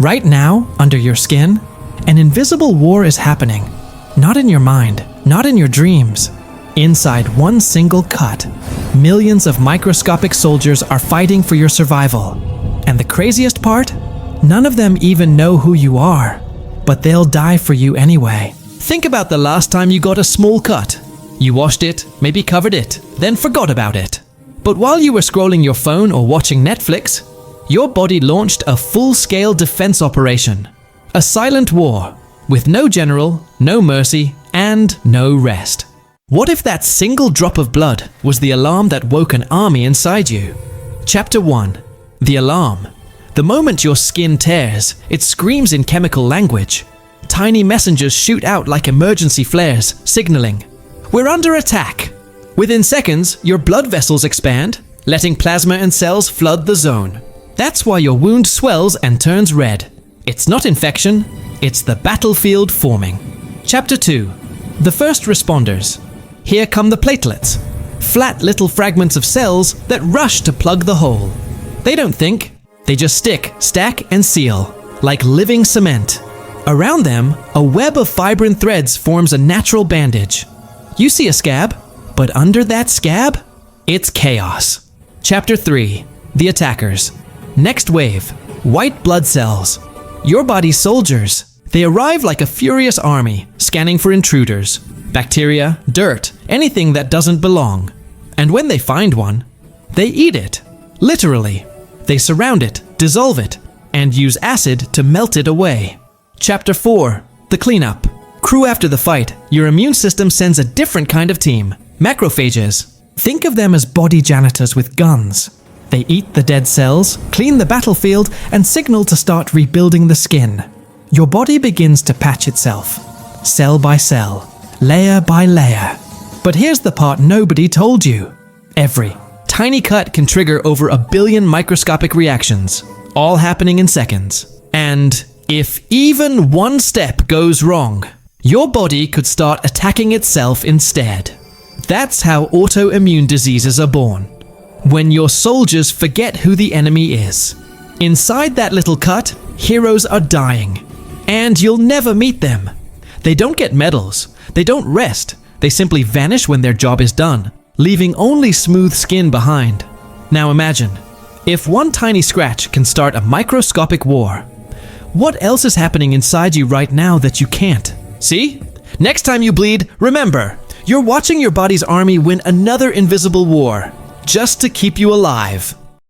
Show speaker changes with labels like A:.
A: Right now, under your skin, an invisible war is happening. Not in your mind, not in your dreams. Inside one single cut, millions of microscopic soldiers are fighting for your survival. And the craziest part? None of them even know who you are, but they'll die for you anyway. Think about the last time you got a small cut. You washed it, maybe covered it, then forgot about it. But while you were scrolling your phone or watching Netflix, your body launched a full-scale defense operation. A silent war, with no general, no mercy, and no rest. What if that single drop of blood was the alarm that woke an army inside you? Chapter 1. The alarm. The moment your skin tears, it screams in chemical language. Tiny messengers shoot out like emergency flares, signaling, "We're under attack." Within seconds, your blood vessels expand, letting plasma and cells flood the zone. That's why your wound swells and turns red. It's not infection, it's the battlefield forming. Chapter 2. The first responders. Here come the platelets. Flat little fragments of cells that rush to plug the hole. They don't think, they just stick, stack, and seal, like living cement. Around them, a web of fibrin threads forms a natural bandage. You see a scab, but under that scab, it's chaos. Chapter 3. The attackers. Next wave. White blood cells. Your body's soldiers. They arrive like a furious army, scanning for intruders. Bacteria, dirt, anything that doesn't belong. And when they find one, they eat it. Literally. They surround it, dissolve it, and use acid to melt it away. Chapter 4. The cleanup. Crew after the fight, your immune system sends a different kind of team. Macrophages. Think of them as body janitors with guns. They eat the dead cells, clean the battlefield, and signal to start rebuilding the skin. Your body begins to patch itself, cell by cell, layer by layer. But here's the part nobody told you. Every tiny cut can trigger over 1 billion microscopic reactions, all happening in seconds. And if even one step goes wrong, your body could start attacking itself instead. That's how autoimmune diseases are born. When your soldiers forget who the enemy is. Inside that little cut, heroes are dying. And you'll never meet them. They don't get medals. They don't rest. They simply vanish when their job is done, leaving only smooth skin behind. Now imagine, if one tiny scratch can start a microscopic war, what else is happening inside you right now that you can't? See? Next time you bleed, remember, you're watching your body's army win another invisible war, just to keep you alive.